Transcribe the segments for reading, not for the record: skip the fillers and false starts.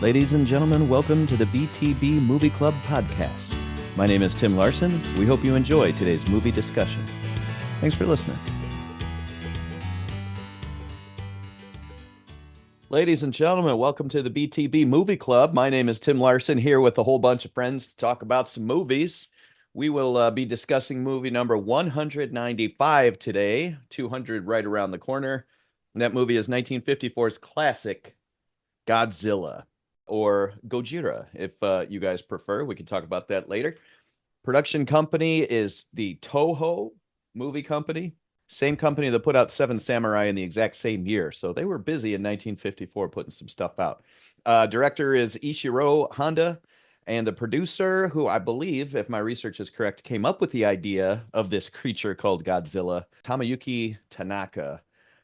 Ladies and gentlemen, welcome to the BTB Movie Club podcast. My name is Tim Larson. We hope you enjoy today's movie discussion. Thanks for listening. Ladies and gentlemen, welcome to the BTB Movie Club. My name is Tim Larson, here with a whole bunch of friends to talk about some movies. We will be discussing movie number 195 today, 200 right around the corner. And that movie is 1954's classic, Godzilla, or Gojira, if you guys prefer. We can talk about that later. Production company is the Toho Movie Company. Same company that put out Seven Samurai in the exact same year. So they were busy in 1954 putting some stuff out. Director is Ishiro Honda. And the producer, who I believe, if my research is correct, came up with the idea of this creature called Godzilla, Tomoyuki Tanaka.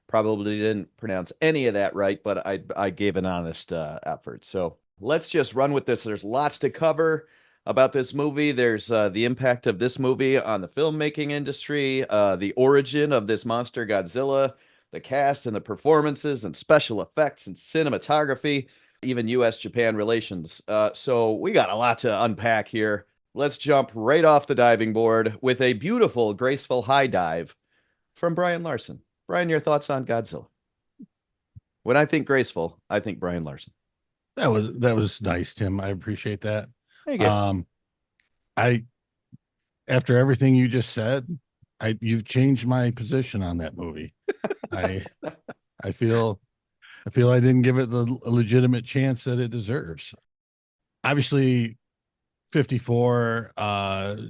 Probably didn't pronounce any of that right, but I gave an honest effort. So let's just run with this. There's lots to cover about this movie. There's the impact of this movie on the filmmaking industry, the origin of this monster Godzilla, the cast and the performances and special effects and cinematography, even U.S.-Japan relations. So we got a lot to unpack here. Let's jump right off the diving board with a beautiful, graceful high dive from Brian Larson. Brian, your thoughts on Godzilla? When I think graceful, I think Brian Larson. That was nice, Tim. I appreciate that. Thank you. I after everything you just said, you've changed my position on that movie. I feel I didn't give it the legitimate chance that it deserves. Obviously, 54,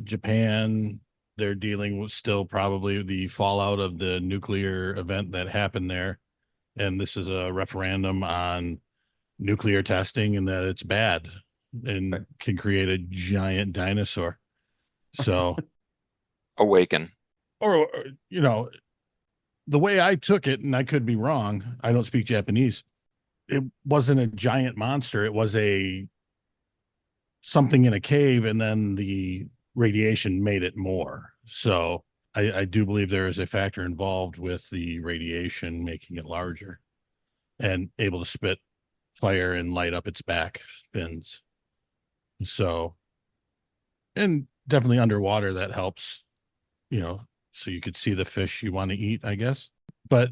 Japan, they're dealing with still probably the fallout of the nuclear event that happened there. And this is a referendum on nuclear testing and that it's bad and can create a giant dinosaur. So Awaken. or the way I took it, and I could be wrong, I don't speak Japanese, it wasn't a giant monster, it was something in a cave, and then the radiation made it more. So I do believe there is a factor involved with the radiation making it larger and able to spit fire and light up its back fins. So, and definitely underwater, that helps, so you could see the fish you want to eat, I guess. But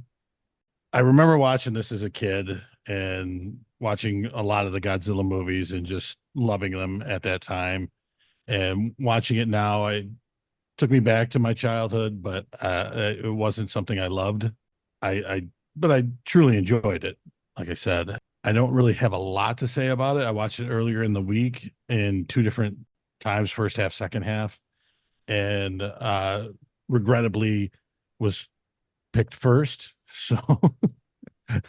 I remember watching this as a kid and watching a lot of the Godzilla movies and just loving them at that time. And watching it now, it took me back to my childhood, but it wasn't something I loved. But I truly enjoyed it. Like I said, I don't really have a lot to say about it. I watched it earlier in the week in two different times, first half, second half, and regrettably was picked first. So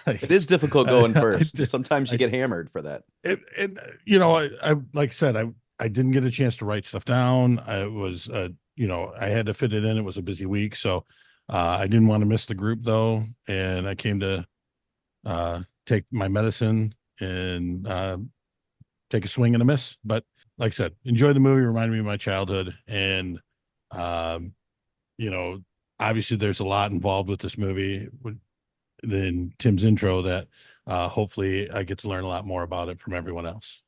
it is difficult going first. Sometimes you get hammered for that. I like I said, I didn't get a chance to write stuff down. I was, I had to fit it in. It was a busy week. So I didn't want to miss the group though. And I came to take my medicine and take a swing and a miss. But like I said, enjoy the movie, reminded me of my childhood. And, obviously there's a lot involved with this movie than Tim's intro that hopefully I get to learn a lot more about it from everyone else.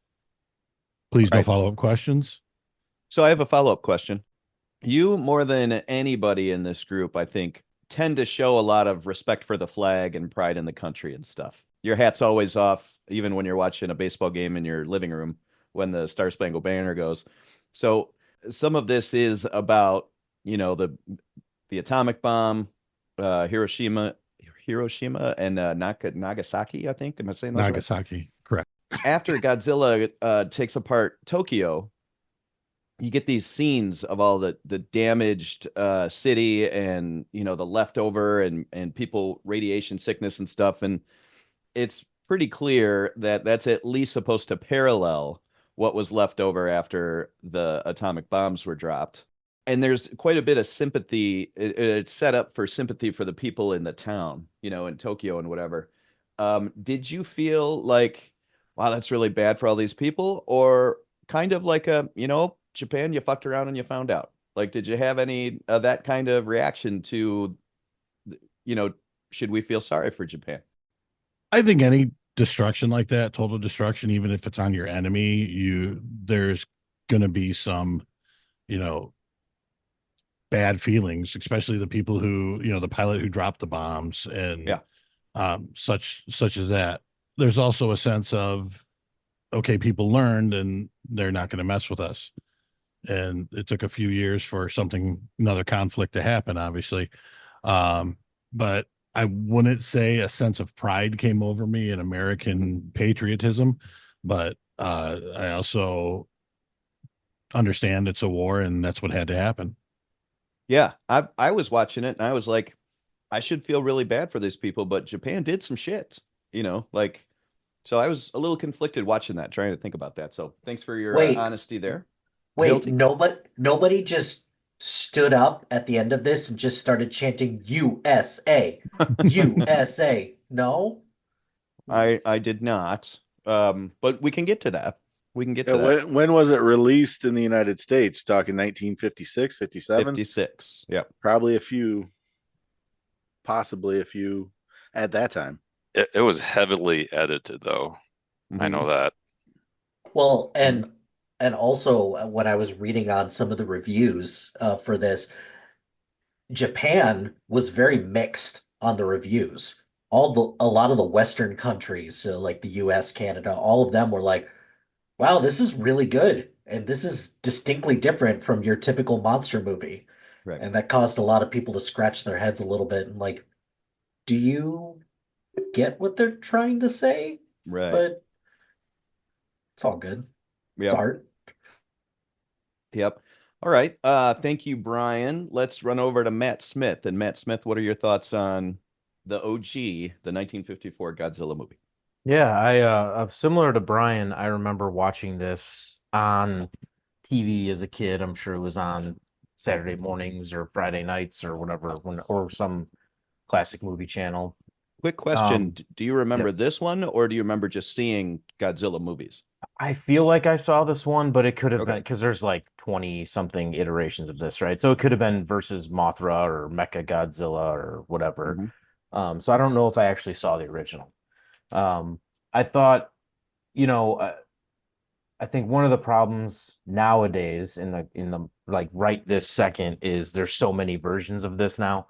Please, no follow-up questions. So I have a follow-up question. You, more than anybody in this group, I think, tend to show a lot of respect for the flag and pride in the country and stuff. Your hat's always off, even when you're watching a baseball game in your living room when the Star Spangled Banner goes. So some of this is about, the atomic bomb, Hiroshima and Nagasaki, I think. Am I saying those Nagasaki, right? Correct. After Godzilla takes apart Tokyo, you get these scenes of all the damaged city and, the leftover and people, radiation sickness and stuff. And it's pretty clear that that's at least supposed to parallel what was left over after the atomic bombs were dropped. And there's quite a bit of sympathy. It's set up for sympathy for the people in the town, in Tokyo and whatever. Did you feel like, wow, that's really bad for all these people? Or kind of like Japan, you fucked around and you found out? Like, did you have any of that kind of reaction to, should we feel sorry for Japan? I think any destruction like that, total destruction, even if it's on your enemy, there's gonna be some, you know, bad feelings, especially the people who, the pilot who dropped the bombs and Yeah. such as that. There's also a sense of, okay, people learned and they're not going to mess with us. And it took a few years for another conflict to happen, obviously. But I wouldn't say a sense of pride came over me in American patriotism, but I also understand it's a war and that's what had to happen. Yeah, I was watching it and I was like, I should feel really bad for these people, but Japan did some shit, like so I was a little conflicted watching that, trying to think about that. So thanks for your Wait, honesty there. wait, Hilti? nobody just stood up at the end of this and just started chanting USA, USA. No? I did not. But we can get to that. We can get Yeah, to that. when was it released in the United States? Talking 1956, 57? 56. Yep. Probably possibly a few at that time. It was heavily edited though. I know that. Well, and also when I was reading on some of the reviews for this, Japan was very mixed on the reviews. A lot of the Western countries, so like the US, Canada, all of them were like, wow, this is really good. And this is distinctly different from your typical monster movie. Right. And that caused a lot of people to scratch their heads a little bit and like, do you get what they're trying to say? Right. But it's all good. It's Yep. art. Yep. All right. Thank you, Brian. Let's run over to Matt Smith. And Matt Smith, what are your thoughts on the OG, the 1954 Godzilla movie? Yeah, similar to Brian, I remember watching this on TV as a kid. I'm sure it was on Saturday mornings or Friday nights or whatever, or some classic movie channel. Quick question. Do you remember Yep. this one or do you remember just seeing Godzilla movies? I feel like I saw this one, but it could have Okay. been because there's like 20 something iterations of this, right? So it could have been versus Mothra or Mecha Godzilla or whatever. So I don't know if I actually saw the original. I thought, you know, I think one of the problems nowadays in the like right this second is there's so many versions of this now.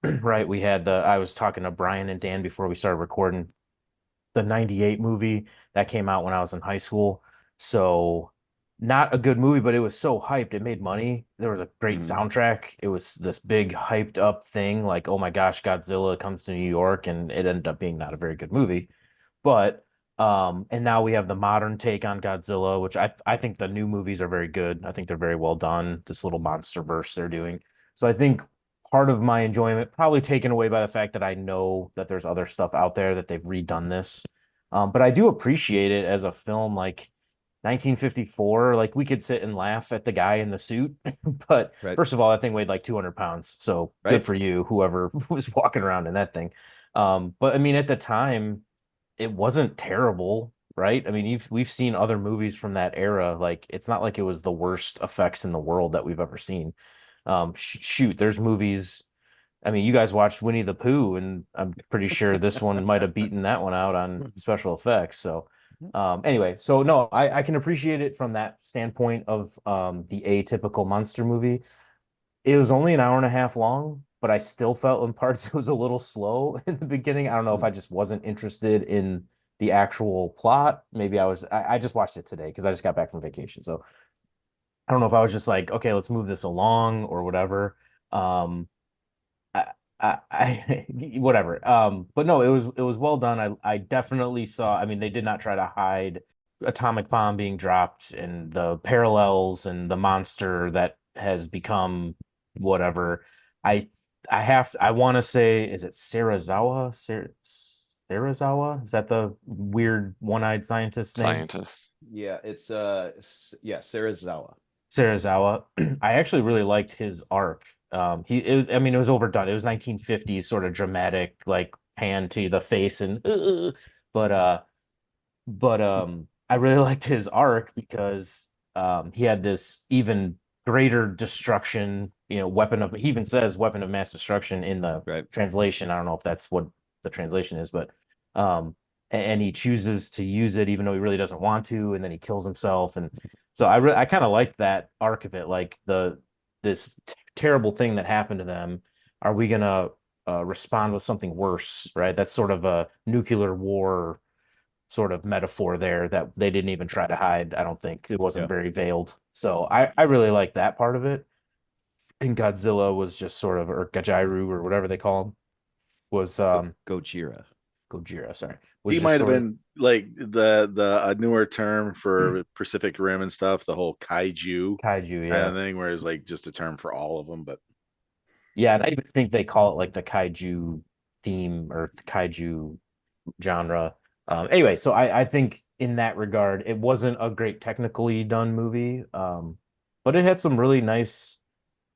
Right? I was talking to Brian and Dan before we started recording the 98 movie that came out when I was in high school. So not a good movie, but it was so hyped. It made money. There was a great soundtrack. It was this big hyped up thing like, oh my gosh, Godzilla comes to New York, and it ended up being not a very good movie. But and now we have the modern take on Godzilla, which I think the new movies are very good. I think they're very well done. This little monster verse they're doing. So I think part of my enjoyment probably taken away by the fact that I know that there's other stuff out there that they've redone this. But I do appreciate it as a film like 1954. Like we could sit and laugh at the guy in the suit, but Right. first of all, that thing weighed like 200 pounds. So Right. good for you, whoever was walking around in that thing. But I mean, at the time, it wasn't terrible, right? I mean, we've seen other movies from that era. Like it's not like it was the worst effects in the world that we've ever seen. Shoot, there's movies. I mean, you guys watched Winnie the Pooh, and I'm pretty sure this one might have beaten that one out on special effects. So, anyway, so no, I can appreciate it from that standpoint of the atypical monster movie. It was only an hour and a half long, but I still felt in parts it was a little slow in the beginning. I don't know if I just wasn't interested in the actual plot. Maybe I just watched it today because I just got back from vacation. So I don't know if I was just like, okay, let's move this along or whatever. Um, whatever. But no, it was well done. I definitely saw. I mean, they did not try to hide atomic bomb being dropped and the parallels and the monster that has become whatever. I I want to say, is it Sarazawa? Sarazawa? Is that the weird one-eyed scientist name? Scientists. Yeah, it's Sarazawa. Sarazawa. I actually really liked his arc. I mean, it was overdone. It was 1950s sort of dramatic, like pan to the face and, but I really liked his arc because he had this even greater destruction, he even says weapon of mass destruction in the Right. translation. I don't know if that's what the translation is, but and he chooses to use it even though he really doesn't want to, and then he kills himself. And so I kind of like that arc of it, like this terrible thing that happened to them. Are we gonna respond with something worse, right? That's sort of a nuclear war sort of metaphor there that they didn't even try to hide. I don't think it wasn't very veiled. So I really like that part of it. And Godzilla was just sort of, or Gajiru or whatever they call him, was Gojira. Gojira, sorry. Was He just might have sort of been like the a newer term for Pacific Rim and stuff, the whole kaiju kaiju, kind yeah. of thing, where it's like just a term for all of them. But Yeah, and I even think they call it like the kaiju theme or the kaiju genre. Anyway, so I think in that regard, it wasn't a great technically done movie, but it had some really nice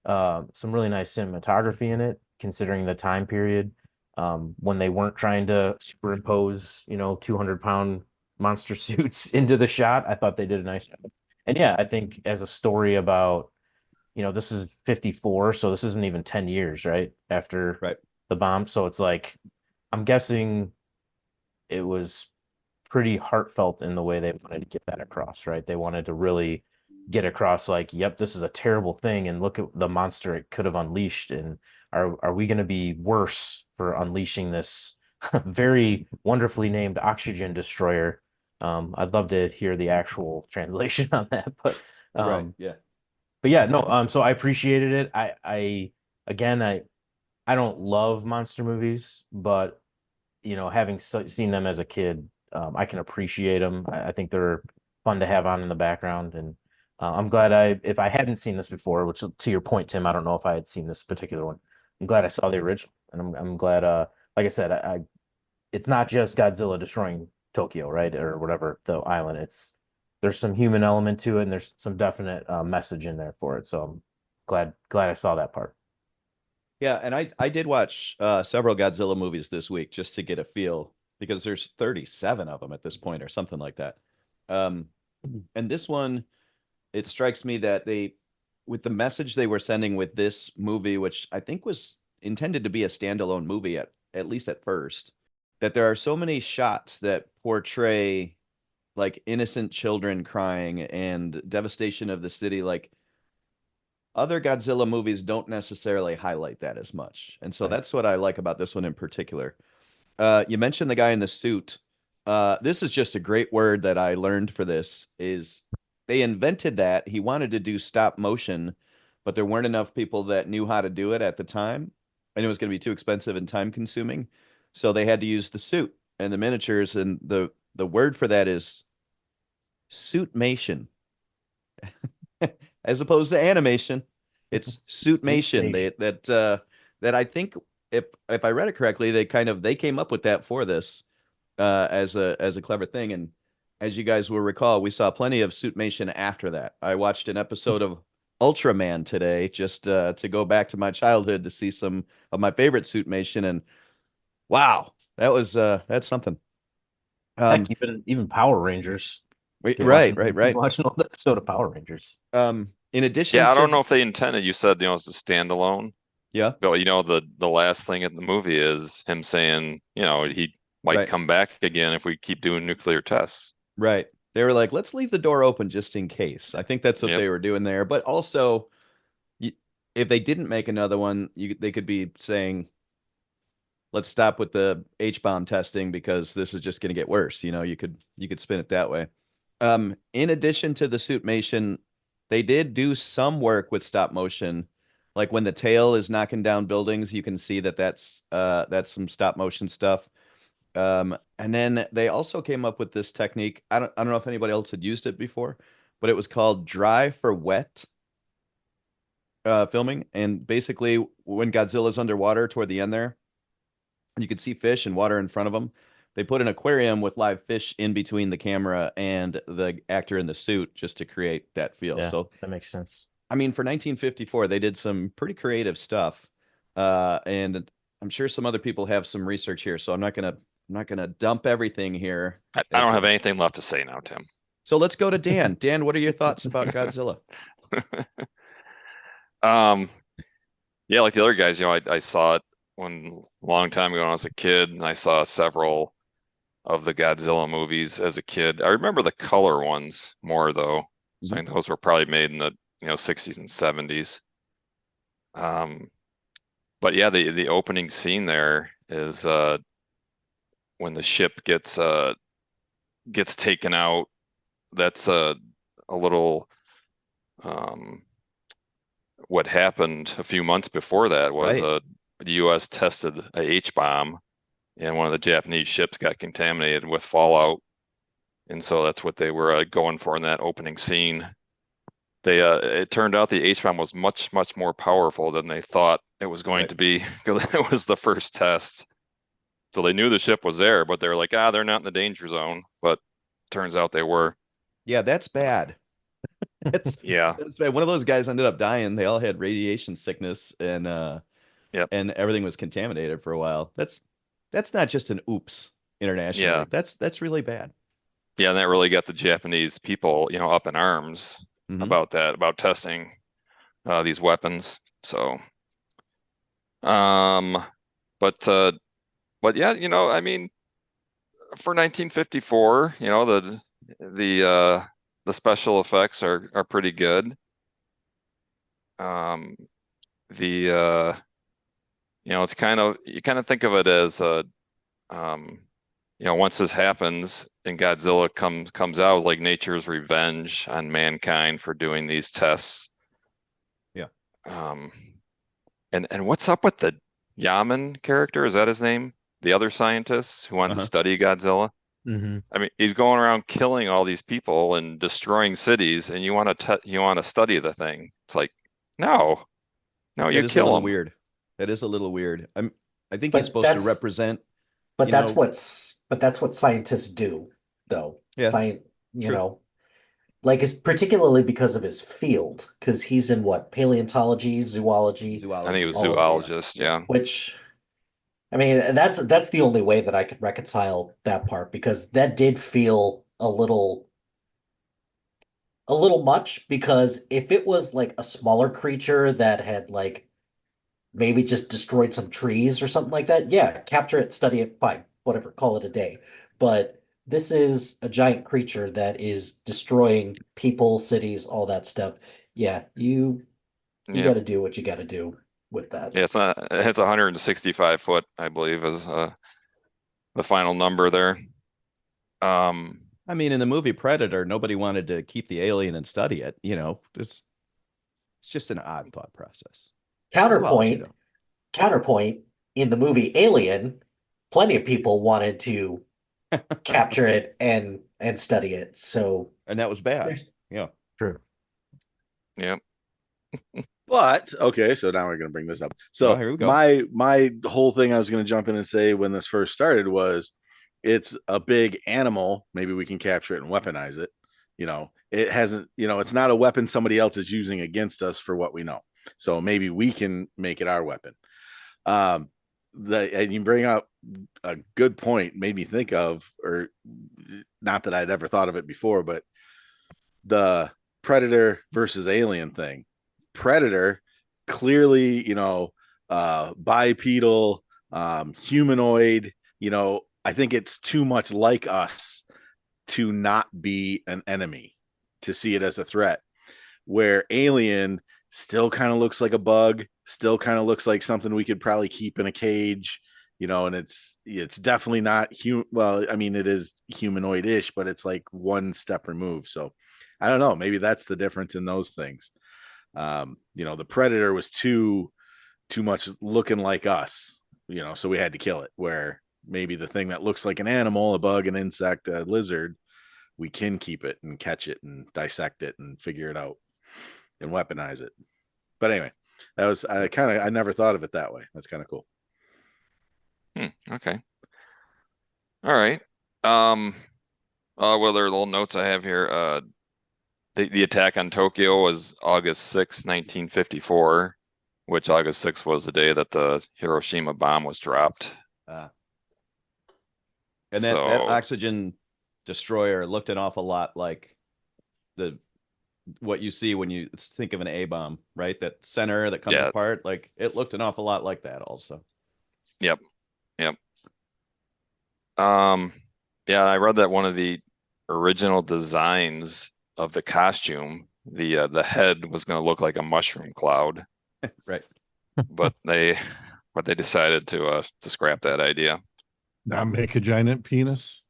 cinematography in it, considering the time period when they weren't trying to superimpose, 200-pound monster suits into the shot. I thought they did a nice job. And yeah, I think as a story about, this is 54, so this isn't even 10 years, right? After Right. the bomb. So it's like, I'm guessing it was pretty heartfelt in the way they wanted to get that across, right? They wanted to really get across like, yep, this is a terrible thing, and look at the monster it could have unleashed, and are we going to be worse for unleashing this very wonderfully named oxygen destroyer? I'd love to hear the actual translation on that, but Right. Yeah. but yeah, no, so I appreciated it. Again, I don't love monster movies, but having seen them as a kid, I can appreciate them. I think they're fun to have on in the background, and I'm glad if I hadn't seen this before, which to your point, Tim, I don't know if I had seen this particular one. I'm glad I saw the original, and I'm glad. Like I said, it's not just Godzilla destroying Tokyo, right, or whatever the island. There's some human element to it, and there's some definite message in there for it. So I'm glad I saw that part. Yeah, and I did watch several Godzilla movies this week just to get a feel because there's 37 of them at this point or something like that. Um, and this one, it strikes me that with the message they were sending with this movie, which I think was intended to be a standalone movie at least at first, that there are so many shots that portray like innocent children crying and devastation of the city, like other Godzilla movies don't necessarily highlight that as much. And so Right. that's what I like about this one in particular. You mentioned the guy in the suit. This is just a great word that I learned for this is they invented that. He wanted to do stop motion, but there weren't enough people that knew how to do it at the time, and it was going to be too expensive and time consuming. So they had to use the suit and the miniatures, and the word for that is suitmation. As opposed to animation. It's suitmation. That I think if I read it correctly, they came up with that for this as a clever thing. And as you guys will recall, we saw plenty of suitmation after that. I watched an episode of Ultraman today just to go back to my childhood to see some of my favorite suitmation, and wow, that's something. Heck, even Power Rangers. Right. Watch an old episode of Power Rangers. In addition Yeah, I to don't know if they intended. You said it's a standalone. Yeah. But the last thing in the movie is him saying, he might Right. come back again if we keep doing nuclear tests. Right. They were like, let's leave the door open just in case. I think that's what Yep. they were doing there. But also, if they didn't make another one, they could be saying, let's stop with the H-bomb testing because this is just going to get worse. You could spin it that way. In addition to the suitmation, they did do some work with stop motion. Like when the tail is knocking down buildings, you can see that's some stop motion stuff. And then they also came up with this technique. I don't know if anybody else had used it before, but it was called dry for wet filming. And basically, when Godzilla's underwater toward the end there, you could see fish and water in front of them. They put an aquarium with live fish in between the camera and the actor in the suit just to create that feel. Yeah, So that makes sense. I mean, for 1954, they did some pretty creative stuff. And I'm sure some other people have some research here, so I'm not gonna dump everything here. I don't have anything left to say now, Tim. So let's go to Dan. Dan, what are your thoughts about Godzilla? Yeah, like the other guys, I saw it a long time ago when I was a kid, and I saw several of the Godzilla movies as a kid. I remember the color ones more though. So I think those were probably made in the 60s and 70s. But yeah, the opening scene there is when the ship gets taken out. That's a little what happened a few months before that was Right. the U.S. tested a H-bomb, and one of the Japanese ships got contaminated with fallout, and so that's what they were going for in that opening scene. It turned out the H-bomb was much more powerful than they thought it was going Right. to be because it was the first test. So they knew the ship was there, but they were like, they're not in the danger zone. But turns out they were. Yeah, that's bad. It's Yeah. that's bad. One of those guys ended up dying. They all had radiation sickness Yep. and everything was contaminated for a while. That's not just an oops internationally. Yeah. That's really bad. Yeah, and that really got the Japanese people, up in arms Mhm. about that, about testing these weapons. So, um, but yeah, I mean, for 1954, the special effects are pretty good. Um, the it's you kind of think of it as um, once this happens and Godzilla comes out, it's like nature's revenge on mankind for doing these tests. Yeah. Um, and what's up with the Yaman character? Is that his name? The other scientist who wanted to Uh-huh. study Godzilla? Mm-hmm. I mean, he's going around killing all these people and destroying cities, and you want to study the thing. It's like, no, no, you That is a kill little him. weird. That is a little weird. I think he's But supposed to represent, you know, that's what scientists do, though. yeah, You true. know, like it's particularly because of his field, because he's in what, paleontology, zoology, I think he was Zoology. all of it. Yeah. zoologist, Yeah. yeah. Which, I mean, that's the only way that I could reconcile that part, because that did feel a little much, because if it was like a smaller creature that had like maybe just destroyed some trees or something like that, yeah, capture it, study it, fine, whatever, call it a day. But this is a giant creature that is destroying people, cities, all that stuff. Yeah, you Yeah. got to do what you got to do with that. Yeah, it's 165 foot, I believe, is the final number there. Um, I mean, in the movie Predator, nobody wanted to keep the alien and study it. It's just an odd thought process. Zoology, Counterpoint, though, counterpoint, in the movie Alien, plenty of people wanted to capture it and study it. So and that was bad. Yeah. True. yeah. But okay, so now we're going to bring this up. Oh, So here we go. my whole thing I was going to jump in and say when this first started was it's a big animal. Maybe we can capture it and weaponize it. It hasn't. It's not a weapon somebody else is using against us for what we know. So maybe we can make it our weapon. And you bring up a good point. Made me think of, or not that I'd ever thought of it before, but the Predator versus Alien thing. Predator, clearly, bipedal, humanoid, I think it's too much like us to not be an enemy, to see it as a threat. Where Alien still kind of looks like a bug, still kind of looks like something we could probably keep in a cage, and it's definitely not human. Well, I mean, it is humanoid-ish, but it's like one step removed. So I don't know. Maybe that's the difference in those things. The Predator was too much looking like us, so we had to kill it. Where maybe the thing that looks like an animal, a bug, an insect, a lizard, we can keep it and catch it and dissect it and figure it out and weaponize it. But anyway, I never thought of it that way. That's kind of cool. Okay. All right. What other little notes I have here? The attack on Tokyo was August 6, 1954, which August 6th was the day that the Hiroshima bomb was dropped. And that So oxygen destroyer looked an awful lot like the what you see when you think of an A bomb, right? That center that comes yeah, apart, like it looked an awful lot like that also. yep. Um, Yeah, I read that one of the original designs of the costume, the head was going to look like a mushroom cloud, Right. but they decided to scrap that idea. Not make a giant penis.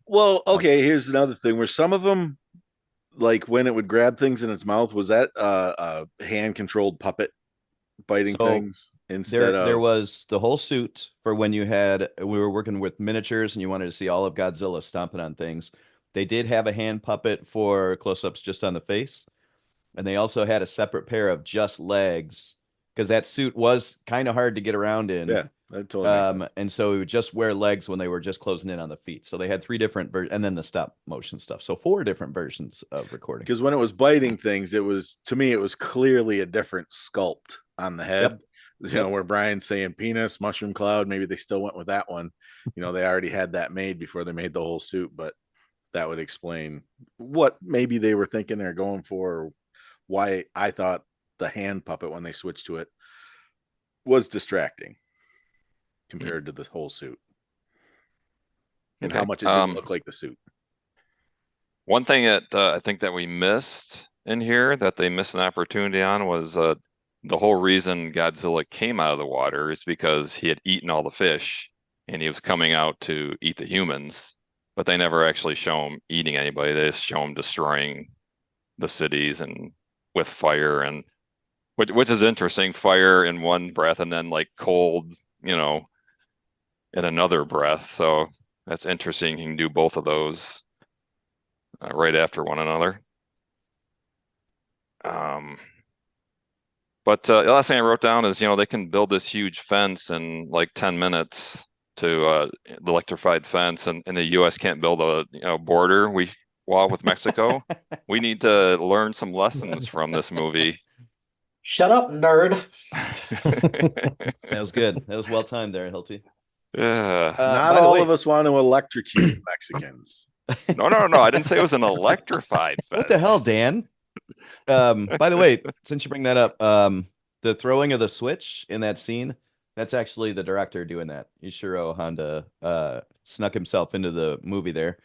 Well, okay, here's another thing where some of them, like when it would grab things in its mouth, was that a hand controlled puppet biting So things instead there of was the whole suit for when we were working with miniatures and you wanted to see all of Godzilla stomping on things. They did have a hand puppet for close-ups just on the face, and they also had a separate pair of just legs because that suit was kind of hard to get around in. yeah, that totally makes sense. And so we would just wear legs when they were just closing in on the feet. So they had three different and then the stop motion stuff. So four different versions of recording. Because when it was biting things, it was to me, it was clearly a different sculpt on the head. Yep. You know, where Brian's saying penis, mushroom cloud, maybe they still went with that one. You know, they already had that made before they made the whole suit, but that would explain what maybe they were thinking they're going for, or why I thought the hand puppet when they switched to it was distracting compared to the whole suit and how Okay. much it didn't look like the suit. One thing that I think that we missed in here that they missed an opportunity on was the whole reason Godzilla came out of the water is because he had eaten all the fish and he was coming out to eat the humans, but they never actually show him eating anybody. They just show him destroying the cities and with fire, and which is interesting, fire in one breath and then like cold, you know, in another breath. So that's interesting. He can do both of those right after one another. But the last thing I wrote down is, you know, they can build this huge fence in like 10 minutes to the electrified fence, and the U.S. can't build a border wall with Mexico. We need to learn some lessons from this movie. Shut up, nerd. That was good. That was well timed there, Hilty. Yeah. Not by the all way, of us want to electrocute Mexicans. No. I didn't say it was an electrified fence. What the hell, Dan? By the way, since you bring that up, the throwing of the switch in that scene, that's actually the director doing that. Ishiro Honda snuck himself into the movie there.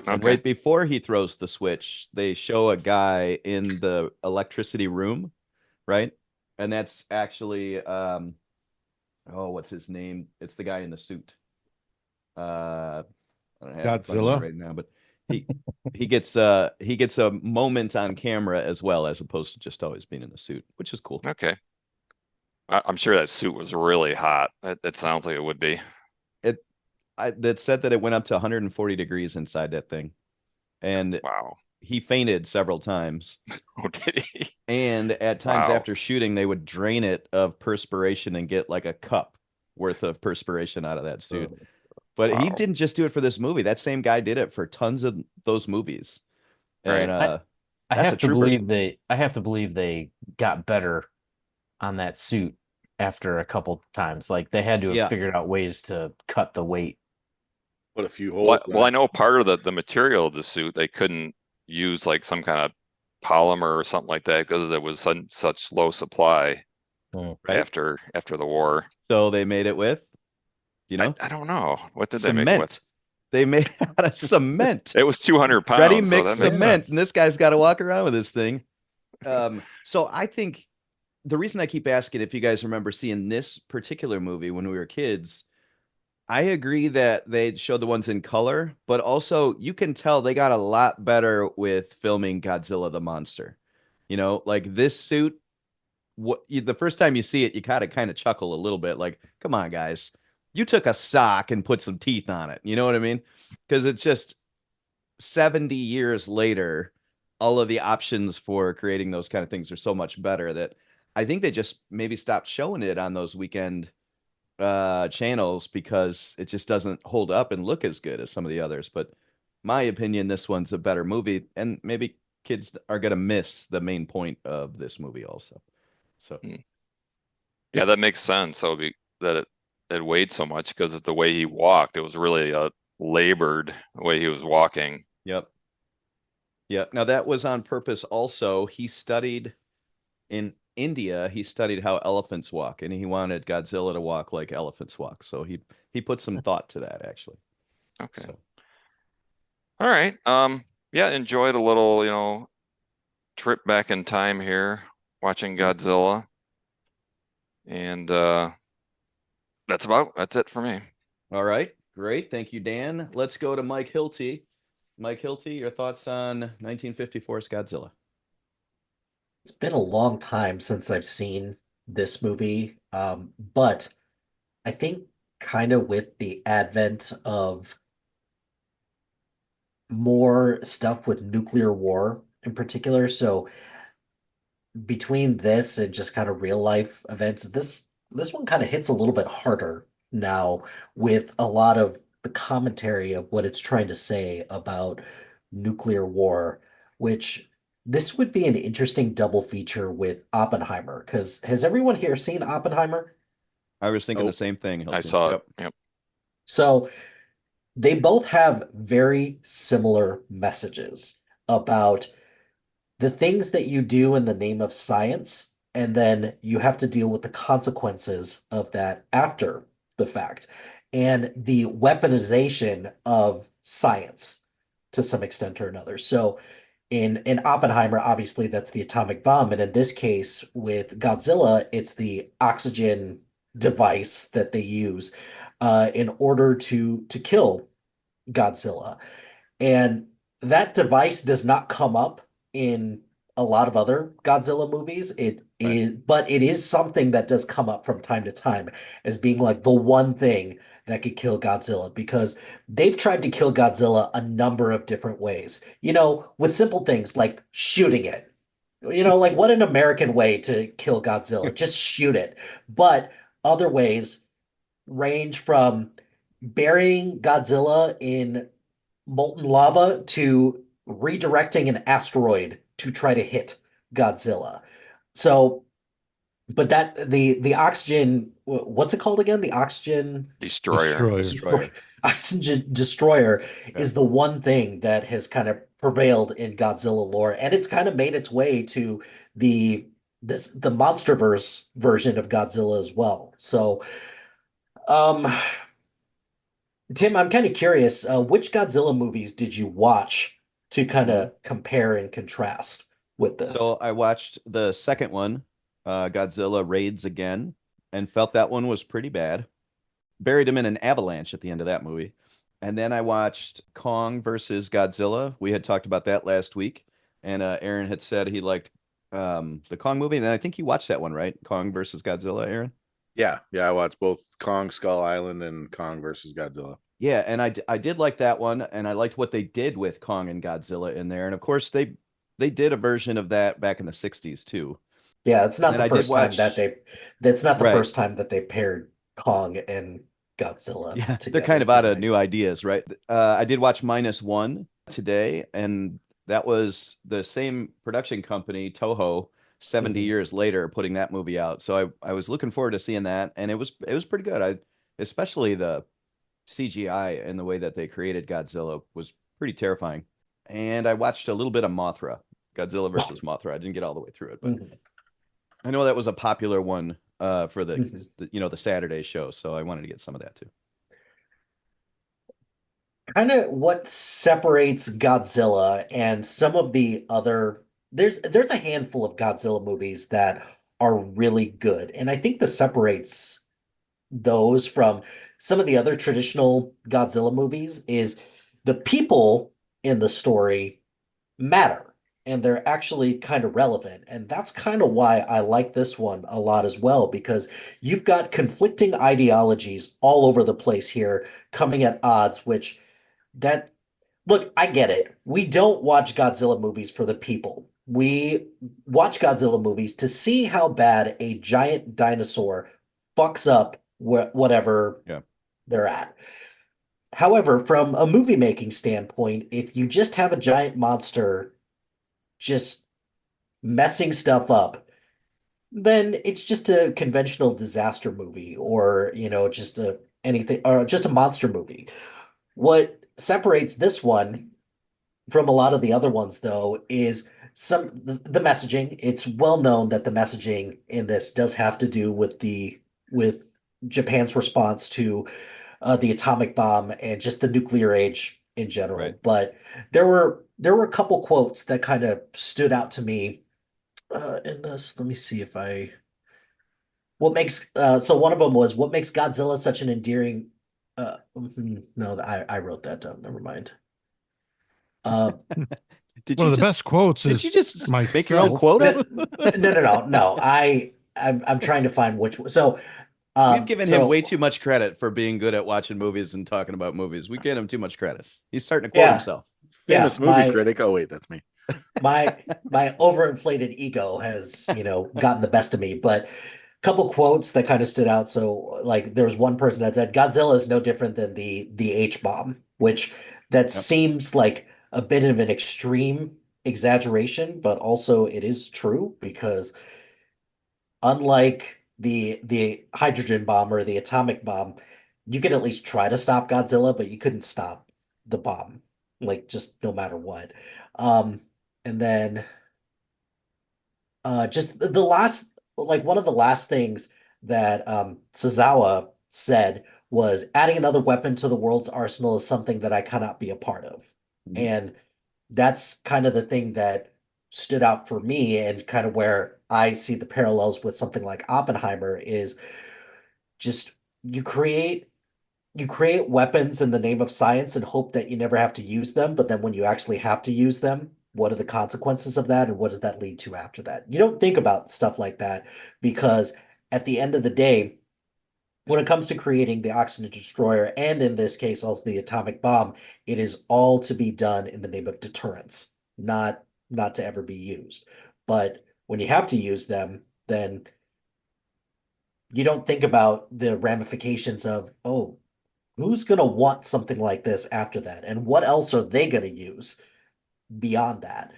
And Okay. right before he throws the switch, they show a guy in the electricity room, right? And that's actually what's his name? It's the guy in the suit. I don't have it in front of me Godzilla? right now, but he gets a moment on camera as well, as opposed to just always being in the suit, which is cool. Okay. I'm sure that suit was really hot. It sounds like it would be. That said that it went up to 140 degrees inside that thing, and Wow. he fainted several times. Oh, did he? And at times Wow. after shooting, they would drain it of perspiration and get like a cup worth of perspiration out of that suit. But he Wow. didn't just do it for this movie. That same guy did it for tons of those movies. And Right. I that's a have to trooper. believe they got better on that suit after a couple times. Like they had to have Yeah. figured out ways to cut the weight. Put a few holes. Well, I know part of the material of the suit they couldn't use like some kind of polymer or something like that because it was such low supply Right. after the war. So they made it with, you know, I don't know. What did they make it with? cement. They made it out of cement. It was 200 pounds. Ready so mix that makes cement, sense. and this guy's got to walk around with this thing. So I think the reason I keep asking if you guys remember seeing this particular movie when we were kids, I agree that they showed the ones in color, but also you can tell they got a lot better with filming Godzilla the monster. You know, like this suit, the first time you see it, you kind of chuckle a little bit, like, come on, guys, you took a sock and put some teeth on it. You know what I mean? Because it's just 70 years later, all of the options for creating those kind of things are so much better that I think they just maybe stopped showing it on those weekend channels because it just doesn't hold up and look as good as some of the others. But my opinion, this one's a better movie, and maybe kids are gonna miss the main point of this movie also. So Yeah, that makes sense. So that it weighed so much because of the way he walked. It was really labored the way he was walking. yep. Now that was on purpose also. He studied in India, he studied how elephants walk, and he wanted Godzilla to walk like elephants walk. So he put some thought to that actually. Okay. So, All right. Yeah, enjoyed a little, trip back in time here, watching Godzilla. And that's it for me. all right, great. Thank you, Dan. Let's go to Mike Hilty. Mike Hilty, your thoughts on 1954's Godzilla? It's been a long time since I've seen this movie, but I think kind of with the advent of more stuff with nuclear war in particular, so between this and just kind of real life events, this one kind of hits a little bit harder now with a lot of the commentary of what it's trying to say about nuclear war, which this would be an interesting double feature with Oppenheimer. Because has everyone here seen Oppenheimer? I was thinking the Nope. same thing, I Hilty. saw Yep. it. Yep. So they both have very similar messages about the things that you do in the name of science, and then you have to deal with the consequences of that after the fact, and the weaponization of science to some extent or another. So in Oppenheimer, obviously that's the atomic bomb, and in this case with Godzilla, it's the oxygen device that they use in order to kill Godzilla. And that device does not come up in a lot of other Godzilla movies. It Right. is, but it is something that does come up from time to time as being like the one thing that could kill Godzilla because they've tried to kill Godzilla a number of different ways. With simple things like shooting it. Like what an American way to kill Godzilla, just shoot it. But other ways range from burying Godzilla in molten lava to redirecting an asteroid to try to hit Godzilla. So, but that the oxygen, what's it called again? The oxygen Destroyer. Destroyer. oxygen destroyer Yeah. is the one thing that has kind of prevailed in Godzilla lore, and it's kind of made its way to the MonsterVerse version of Godzilla as well. So, um, Tim, I'm kind of curious, which Godzilla movies did you watch to kind Mhm. of compare and contrast with this? So I watched the second one, Godzilla Raids Again, and felt that one was pretty bad. Buried him in an avalanche at the end of that movie. And then I watched Kong versus Godzilla. We had talked about that last week, and Aaron had said he liked the Kong movie. And then I think you watched that one, right? Kong versus Godzilla, Aaron? Yeah, I watched both Kong Skull Island and Kong versus Godzilla. Yeah, and I did like that one, and I liked what they did with Kong and Godzilla in there. And of course, they did a version of that back in the 60s too. Yeah, it's And not then the I did first time that watch, that's not the right. first time that they paired Kong and Godzilla Yeah, they're kind together of out of either. new ideas, right? I did watch Minus One today, and that was the same production company, Toho, 70 Mhm. years later, putting that movie out. So I was looking forward to seeing that, and it was pretty good. Especially the CGI and the way that they created Godzilla was pretty terrifying. And I watched a little bit of Mothra, Godzilla versus Mothra. I didn't get all the way through it, but Mhm. I know that was a popular one for Mhm. the Saturday show, so I wanted to get some of that too. Kind of what separates Godzilla and some of the other there's a handful of Godzilla movies that are really good. And I think that separates those from some of the other traditional Godzilla movies is the people in the story matter and they're actually kind of relevant. And that's kind of why I like this one a lot as well, because you've got conflicting ideologies all over the place here coming at odds, which that look, I get it. We don't watch Godzilla movies for the people. We watch Godzilla movies to see how bad a giant dinosaur fucks up whatever Yeah. they're at. However, from a movie making standpoint, if you just have a giant monster just messing stuff up, then it's just a conventional disaster movie or, just a anything or just a monster movie. What separates this one from a lot of the other ones, though, is the messaging. It's well known that the messaging in this does have to do with Japan's response to the atomic bomb and just the nuclear age in general. Right. But there were a couple quotes that kind of stood out to me in this. Let me see if I what makes so one of them was what makes Godzilla such an endearing no, I wrote that down. Never mind. Uh Did One you of the just best quotes did is you just make your own myself. quota? no. I'm trying to find which so We've given him way so too much credit for being good at watching movies and talking about movies. We give him too much credit. He's starting to quote yeah, himself. Famous movie my critic. Oh wait, that's me. my overinflated ego has, gotten the best of me, but a couple quotes that kind of stood out. So like there was one person that said Godzilla is no different than the H bomb, which that Yep. seems like a bit of an extreme exaggeration, but also it is true because unlike the hydrogen bomb or the atomic bomb, you could at least try to stop Godzilla, but you couldn't stop the bomb, like just no matter what. Um, and then just the last, like one of the last things that Suzawa said was adding another weapon to the world's arsenal is something that I cannot be a part of. Mhm. And that's kind of the thing that stood out for me and kind of where I see the parallels with something like Oppenheimer is just you create you create weapons in the name of science and hope that you never have to use them, but then when you actually have to use them, what are the consequences of that and what does that lead to after that? You don't think about stuff like that because at the end of the day, when it comes to creating the oxygen destroyer and in this case also the atomic bomb, it is all to be done in the name of deterrence, not to ever be used. But when you have to use them, then you don't think about the ramifications of, oh, who's going to want something like this after that? And what else are they going to use beyond that?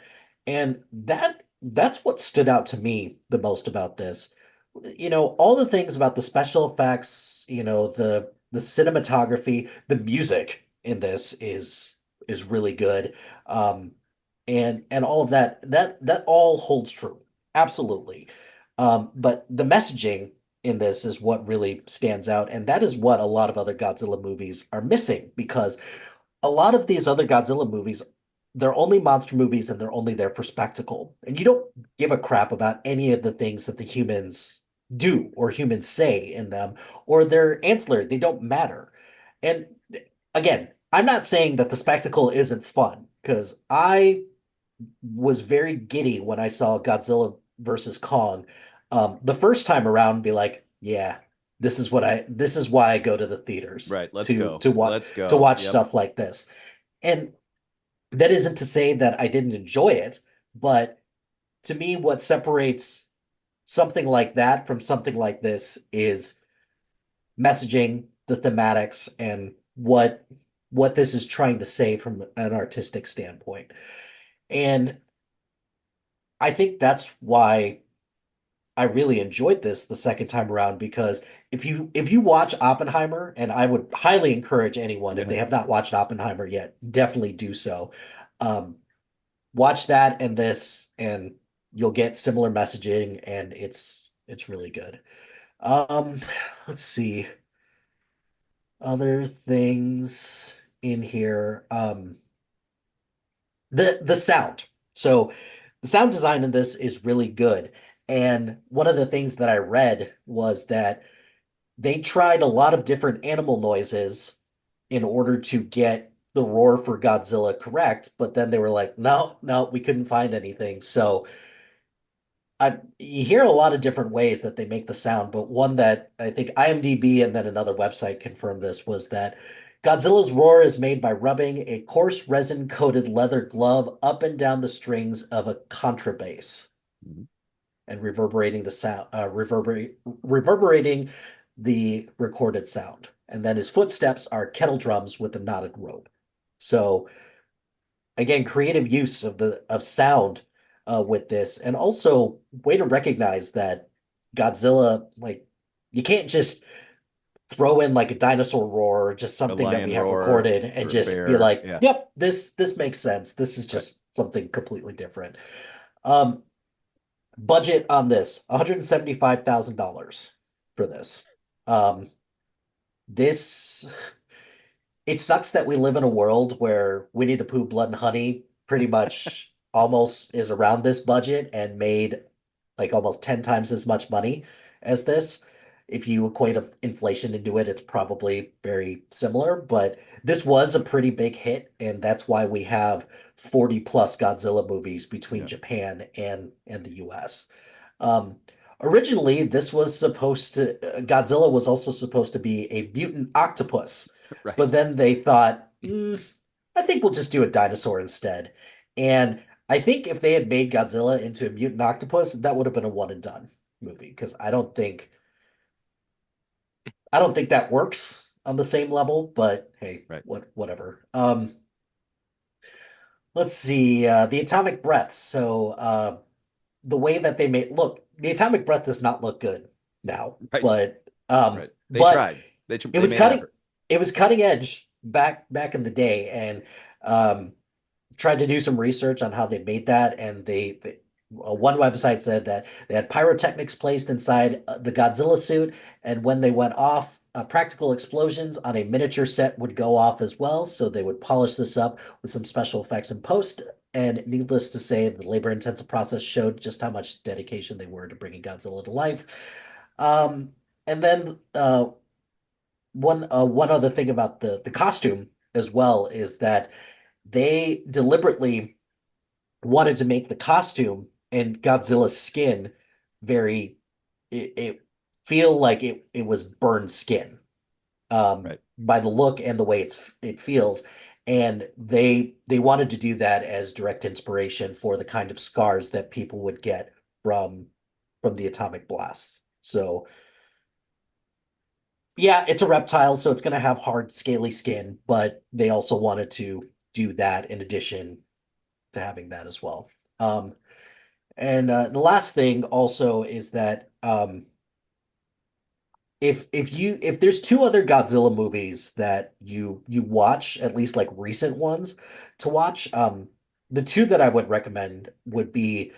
And that's what stood out to me the most about this. All the things about the special effects, the cinematography, the music in this is really good. Um, and all of that all holds true. Absolutely. But the messaging in this is what really stands out, and that is what a lot of other Godzilla movies are missing because a lot of these other Godzilla movies, they're only monster movies and they're only there for spectacle. And you don't give a crap about any of the things that the humans do or humans say in them, or they're ancillary. They don't matter. And again, I'm not saying that the spectacle isn't fun because I was very giddy when I saw Godzilla versus Kong. The first time around, be like, yeah, this is why I go to the theaters Right. Let's to go. to watch Let's to go. watch Yep. stuff like this. And that isn't to say that I didn't enjoy it, but to me, what separates something like that from something like this is messaging, the thematics, and what this is trying to say from an artistic standpoint. And I think that's why I really enjoyed this the second time around because if you watch Oppenheimer, and I would highly encourage anyone if Yeah. they have not watched Oppenheimer yet, definitely do so. Um, watch that and this, and you'll get similar messaging, and it's really good. Um, let's see other things in here. The sound. So the sound design in this is really good. And one of the things that I read was that they tried a lot of different animal noises in order to get the roar for Godzilla correct, but then they were like, no, no, we couldn't find anything. So you hear a lot of different ways that they make the sound, but one that I think IMDb and then another website confirmed this was that Godzilla's roar is made by rubbing a coarse resin-coated leather glove up and down the strings of a contrabass Mhm. and reverberating the sound, reverberating the recorded sound. And then his footsteps are kettle drums with a knotted rope. So again, creative use of sound with this, and also way to recognize that Godzilla, like you can't just throw in like a dinosaur roar or just A something that we lion have roar recorded and or a just be bear. like, Yeah. yep, this makes sense. This is Right. just something completely different. Um, budget on this, $175,000 for this. Um, this it sucks that we live in a world where Winnie the Pooh, Blood and Honey pretty much almost is around this budget and made like almost 10 times as much money as this. If you equate inflation into it, it's probably very similar, but this was a pretty big hit, and that's why we have 40 plus Godzilla movies between Yeah. Japan and the US. Um, Originally, this was supposed to Godzilla was also supposed to be a mutant octopus, Right. but then they thought, I think we'll just do a dinosaur instead. And I think if they had made Godzilla into a mutant octopus, that would have been a one and done movie because I don't think that works on the same level, but hey, Right. whatever. Let's see, the atomic breath. So the way that they made look, the atomic breath does not look good now, Right. but Right. They but tried. They it was made an cutting effort. it was cutting edge back in the day, and um tried to do some research on how they made that, and one website said that they had pyrotechnics placed inside the Godzilla suit, and when they went off, practical explosions on a miniature set would go off as well. So they would polish this up with some special effects in post. And needless to say, the labor-intensive process showed just how much dedication they were to bringing Godzilla to life. Um, and then one other thing about the costume as well is that they deliberately wanted to make the costume and Godzilla's skin very it feel like it was burned skin Right. by the look and the way it feels, and they wanted to do that as direct inspiration for the kind of scars that people would get from the atomic blasts. So yeah, it's a reptile, so it's going to have hard scaly skin, but they also wanted to do that in addition to having that as well. And the last thing also is that if there's two other Godzilla movies that you watch, at least like recent ones to watch, the two that I would recommend would be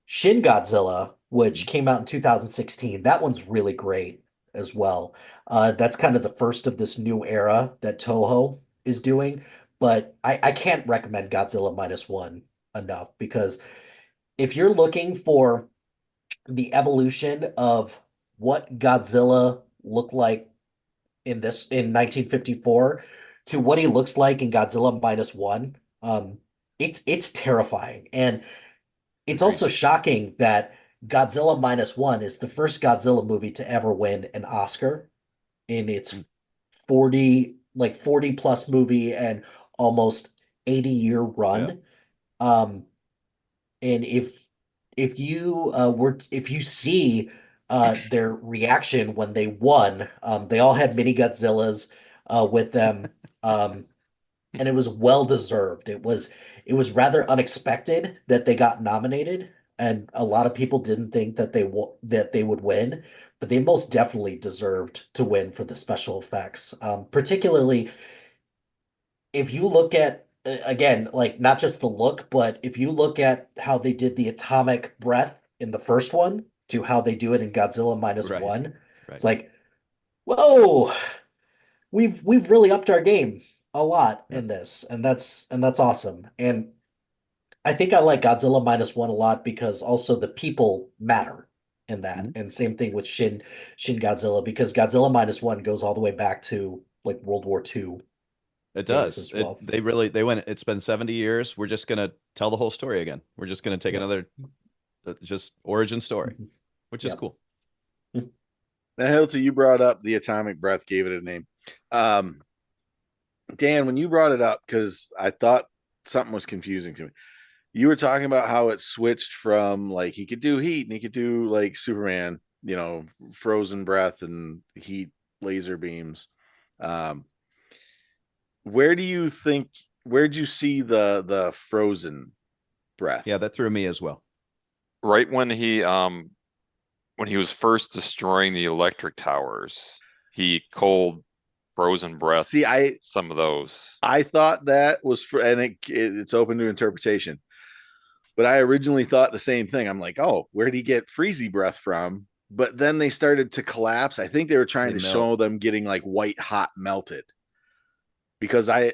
Shin Godzilla, which came out in 2016. That one's really great as well. That's kind of the first of this new era that Toho is doing, but I can't recommend Godzilla minus one enough because if you're looking for the evolution of what Godzilla looked like in 1954 to what he looks like in Godzilla minus one, it's terrifying. And it's Agreed. also shocking that Godzilla minus one is the first Godzilla movie to ever win an Oscar in its 40 plus movie and almost 80-year Yeah. run. And if you see their reaction when they won, they all had mini Godzillas with them, and it was well deserved. It was rather unexpected that they got nominated, and a lot of people didn't think that they would win, but they most definitely deserved to win for the special effects, particularly if you look at again, like not just the look, but if you look at how they did the atomic breath in the first one to how they do it in Godzilla minus Right. one, Right. it's like, whoa, we've really upped our game a lot Yeah. in this, and that's awesome. And I think I like Godzilla minus one a lot because also the people matter in that. Mhm. And same thing with Shin Godzilla because Godzilla minus one goes all the way back to like World War II It days does. as well. They went, it's been 70 years. We're just gonna tell the whole story again. We're just gonna take Yep. another just origin story, Mhm. which is Yep. cool. Now, Hilton, you brought up the atomic breath, gave it a name. Dan, when you brought it up, because I thought something was confusing to me, you were talking about how it switched from like he could do heat and he could do like Superman, frozen breath and heat laser beams. Um, where'd you see the frozen breath? Yeah, that threw me as well. Right when he was first destroying the electric towers, he cold frozen breath See, some of those. I thought that was and it's open to interpretation. But I originally thought the same thing. I'm like, oh, where'd he get freezy breath from? But then they started to collapse. I think they were trying They to melt. show them getting like white hot melted. because I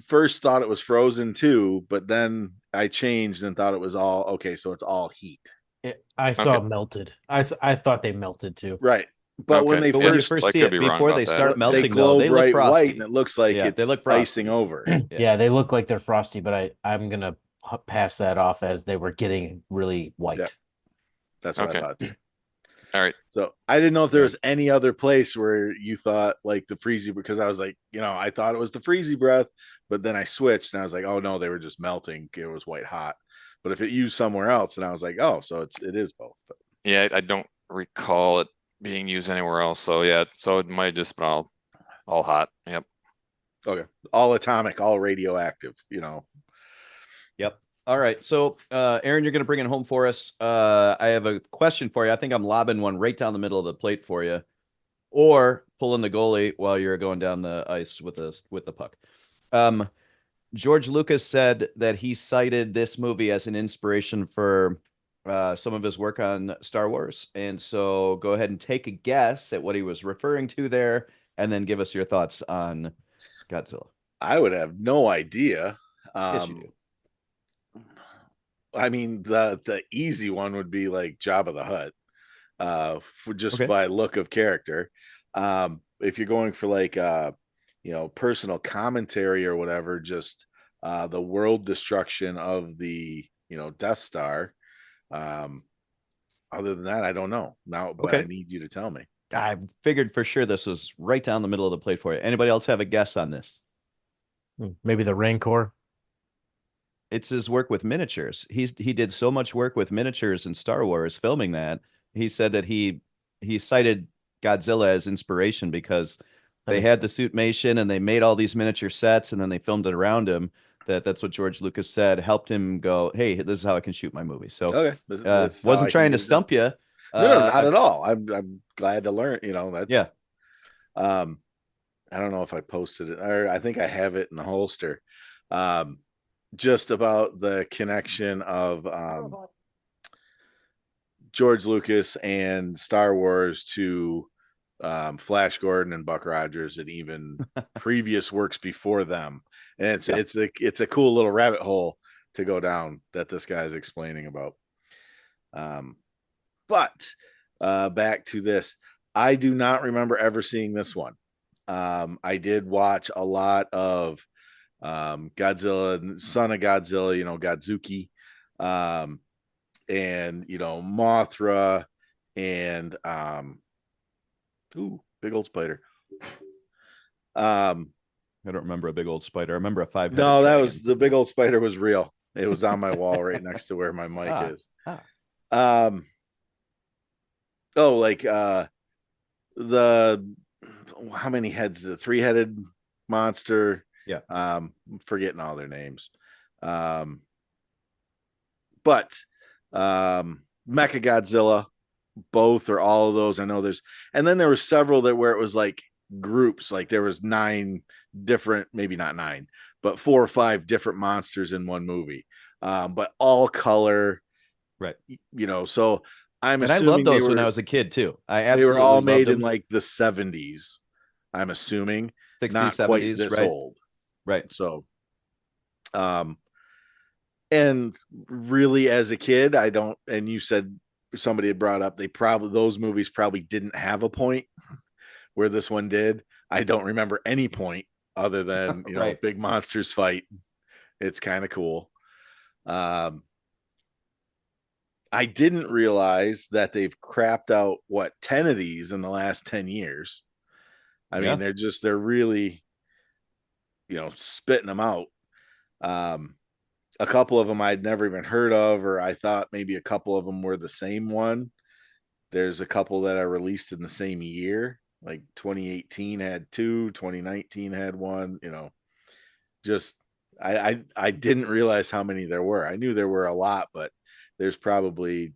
first thought it was Frozen 2, but then I changed and thought it was all okay. So it's all heat, I saw Okay. melted. I thought they melted too. right? But when Okay. they But when you first first I see could it, be wrong before about they that. start they melting, though, glow they look bright white, frosty. and it looks like Yeah, they it's look frosty. icing over. Yeah, they look like they're frosty, but I'm gonna pass that off as they were getting really white. Yeah. That's what Okay. I thought too. All right. So I didn't know if there Yeah. was any other place where you thought like the freezy, because I was like, I thought it was the freezy breath, but then I switched and I was like, oh no, they were just melting. It was white hot. But if it used somewhere else, and I was like, oh, so it is both. But Yeah, I don't recall it being used anywhere else. So yeah, so it might just been all hot. Yep. okay, all atomic, all radioactive. Yep. All right. So, Aaron, you're going to bring it home for us. I have a question for you. I think I'm lobbing one right down the middle of the plate for you, or pulling the goalie while you're going down the ice with the puck. George Lucas said that he cited this movie as an inspiration for some of his work on Star Wars. And so go ahead and take a guess at what he was referring to there, and then give us your thoughts on Godzilla. I would have no idea. Yes, you do. I mean, the easy one would be like Jabba the Hutt, for just Okay. by look of character. If you're going for like personal commentary or whatever, just the world destruction of the Death Star. Other than that, I don't know now, but I Okay. need you to tell me. I figured for sure this was right down the middle of the plate for you. Anybody else have a guess on this? Maybe the Rancor. It's his work with miniatures. He did so much work with miniatures in Star Wars filming that. He said that he cited Godzilla as inspiration because That they makes had the sense. suitmation and they made all these miniature sets and then they filmed it around him. That's what George Lucas said helped him go, hey, this is how I can shoot my movie. So Okay, this is how wasn't I can trying to get it done. stump you. No, not at all. I'm glad to learn. That's Yeah. I don't know if I posted it, or I think I have it in the holster. Just about the connection of George Lucas and Star Wars to Flash Gordon and Buck Rogers, and even previous works before them. And it's a cool little rabbit hole to go down that this guy is explaining about. But back to this, I do not remember ever seeing this one. I did watch a lot of Godzilla, Son of Godzilla, Godzuki, and Mothra, and big old spider. I don't remember a big old spider. I remember a five-headed No, that dragon. was the big old spider was real. It was on my wall right next to where my mic is. Like the how many heads? The 3-headed monster. Yeah. Forgetting all their names. But Mecha Godzilla, both or all of those. I know and then there were several where it was like groups, like there was 9 different, maybe not 9, but 4 or 5 different monsters in one movie. But all color, right? So I'm and I assuming loved those when I was a kid too. I they absolutely were all loved made them. in like the 70s. I'm assuming 60s, not 70s, quite this right? old, Right. So, and really as a kid, I don't. And you said somebody had brought up those movies probably didn't have a point where this one did. I don't remember any point other than Right. big monsters fight. It's kind of cool. I didn't realize that they've crapped out 10 of these in the last 10 years. I mean, they're really, spitting them out. A couple of them I'd never even heard of, or I thought maybe a couple of them were the same one. There's a couple that are released in the same year, like 2018 had 2, 2019 had 1. Just I didn't realize how many there were. I knew there were a lot, but there's probably,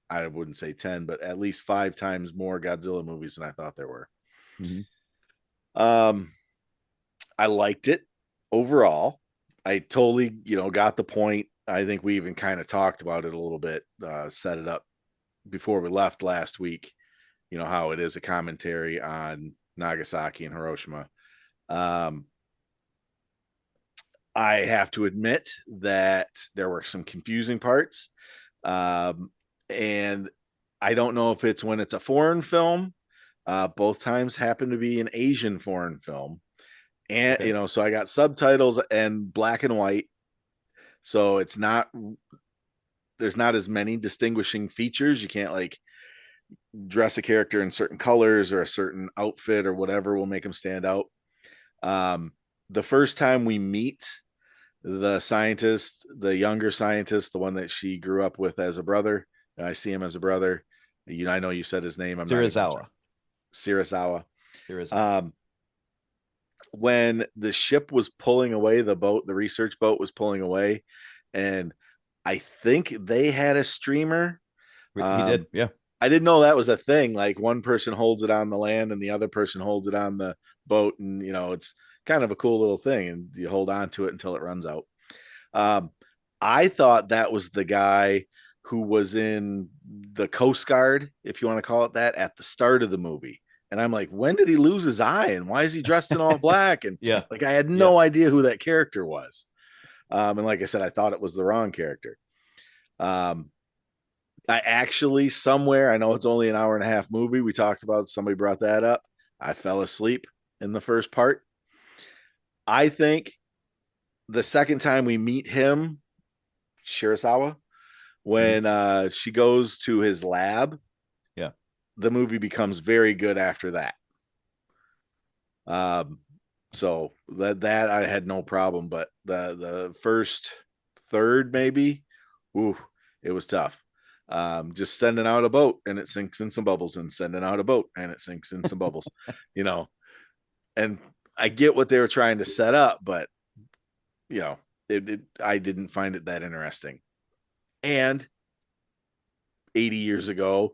I wouldn't say 10, but at least 5 times more Godzilla movies than I thought there were. Mm-hmm. I liked it overall. I totally, got the point. I think we even kind of talked about it a little bit, set it up before we left last week, how it is a commentary on Nagasaki and Hiroshima. I have to admit that there were some confusing parts. And I don't know if it's when it's a foreign film. Both times happen to be an Asian foreign film. And, Okay. so I got subtitles and black and white. So there's not as many distinguishing features. You can't like dress a character in certain colors or a certain outfit or whatever will make them stand out. The first time we meet the scientist, the younger scientist, the one that she grew up with as a brother, I see him as a brother. I know you said his name. I'm not even Serizawa. Serizawa. Serizawa. When the ship was pulling away, the research boat was pulling away, and I think they had a streamer. He did, yeah. I didn't know that was a thing. Like one person holds it on the land and the other person holds it on the boat, and it's kind of a cool little thing, and you hold on to it until it runs out. I thought that was the guy who was in the Coast Guard, if you want to call it that, at the start of the movie. And I'm like, when did he lose his eye? And why is he dressed in all black? And Yeah. like, I had no idea who that character was. And like I said, I thought it was the wrong character. I actually somewhere, I know it's only an hour and a half movie. We talked about, somebody brought that up. I fell asleep in the first part. I think the second time we meet him, Shirasawa, when she goes to his lab, the movie becomes very good after that. So that I had no problem, but the first third, maybe, it was tough. Just sending out a boat and it sinks in some bubbles, and sending out a boat and it sinks in some bubbles, and I get what they were trying to set up, but I didn't find it that interesting. And 80 years ago,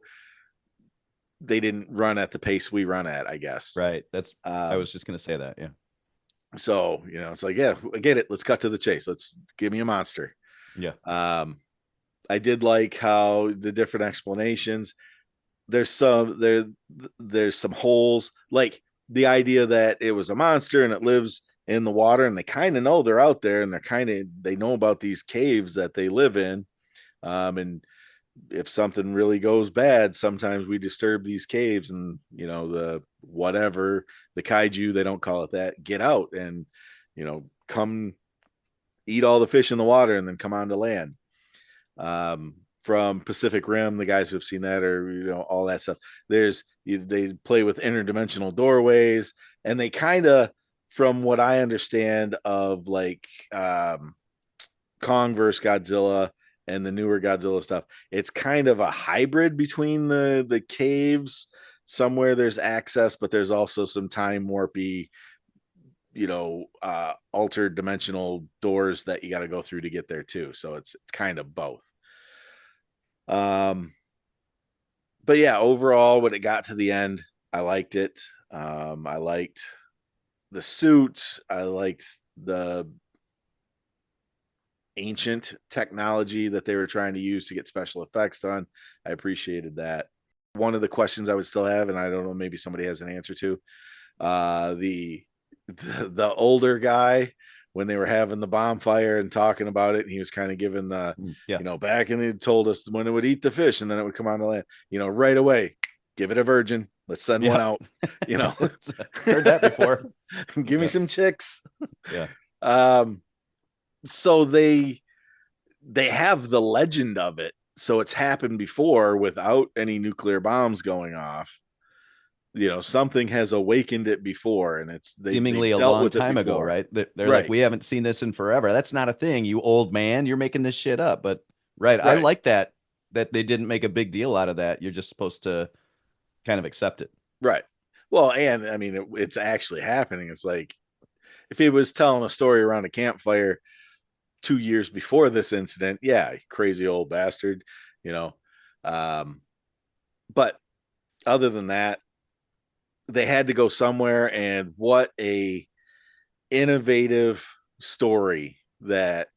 they didn't run at the pace we run at, I guess. Right. I was just going to say that. Yeah. So, it's like, yeah, I get it. Let's cut to the chase. Let's give me a monster. Yeah. I did like how the different explanations, there's some holes, like the idea that it was a monster and it lives in the water, and they kind of know they're out there, and they know about these caves that they live in. And if something really goes bad, sometimes we disturb these caves, and the kaiju, they don't call it that, get out and come eat all the fish in the water and then come on to land. From Pacific Rim, the guys who have seen that, or all that stuff, they play with interdimensional doorways, and they kind of, from what I understand of like Kong versus Godzilla and the newer Godzilla stuff, it's kind of a hybrid between the caves. Somewhere there's access, but there's also some time warpy, altered dimensional doors that you got to go through to get there too. So it's kind of both. But yeah, overall, when it got to the end, I liked it. I liked the suits. I liked the ancient technology that they were trying to use to get special effects done. I appreciated that. One of the questions I would still have, and I don't know, maybe somebody has an answer to, the older guy, when they were having the bonfire and talking about it, and he was kind of giving the, back, and he told us when it would eat the fish and then it would come on the land, right away, give it a virgin. Let's send one out, Heard that before. Give me some chicks. Yeah. So they have the legend of it. So it's happened before without any nuclear bombs going off. Something has awakened it before, and it's seemingly a long time ago, right? They're right. Like, we haven't seen this in forever. That's not a thing, you old man. You're making this shit up. But right. I like that they didn't make a big deal out of that. You're just supposed to kind of accept it. Right. Well, and I mean, it's actually happening. It's like if he was telling a story around a campfire 2 years before this incident, yeah, crazy old bastard, but other than that, they had to go somewhere, and what a innovative story that